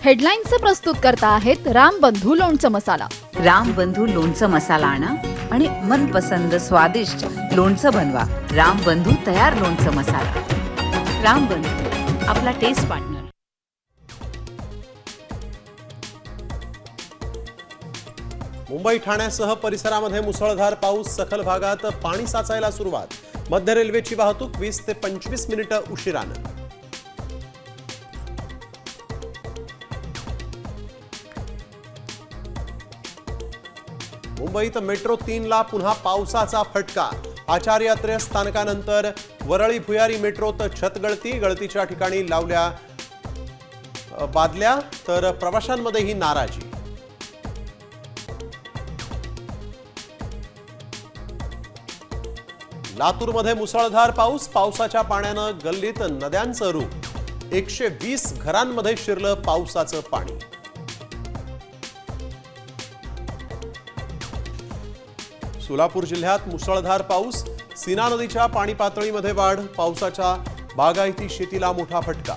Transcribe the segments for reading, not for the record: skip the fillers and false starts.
हेडलाईन्सचे प्रस्तुत करता आहेत रामबंधू लोणचं मसाला। रामबंधू लोणचं मसाला आणा आणि मनपसंद स्वादिष्ट लोणचं बनवा। रामबंधू तयार लोणचं मसाला। रामबंधू आपला टेस्ट पार्टनर। मुंबई ठाण्यासह परिसरामध्ये मुसळधार पाऊस, सखल भागात पाणी साचायला सुरुवात। मध्य रेल्वेची वाहतूक 20 ते 25 मिनिटं उशिरानं। मुंबईत मेट्रो 3 ला पुन्हा पावसाचा फटका। आचार्यात्रे स्थानकानंतर वरळी भुयारी मेट्रोत छतगळती, गळतीच्या ठिकाणी लावल्या बादल्या, तर प्रवाशांमध्येही नाराजी। लातूरमध्ये मुसळधार पाऊस, पावसाच्या पाण्यानं गल्लीत नद्यांचं रूप। 120 घरांमध्ये शिरलं पावसाचं पाणी। सोलापूर जिल्ह्यात मुसळधार पाऊस, सीना नदीच्या पाणी पातळीमध्ये वाढ, पावसाच्या बागायती शेतीला मोठा फटका।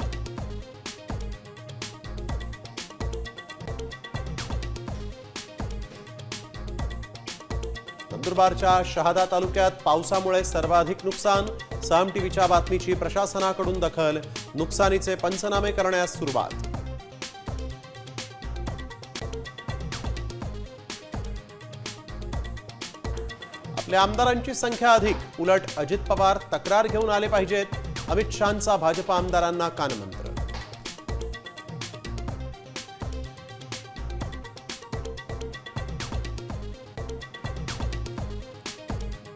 नंदुरबारच्या शहादा तालुक्यात पावसामुळे सर्वाधिक नुकसान। साम टीव्हीच्या बातमीची प्रशासनाकडून दखल, नुकसानीचे पंचनामे करण्यास सुरुवात। आपल्या आमदारांची संख्या अधिक, उलट अजित पवार तक्रार घेऊन आले पाहिजेत। अमित शहांचा भाजप आमदारांना कानमंत्र।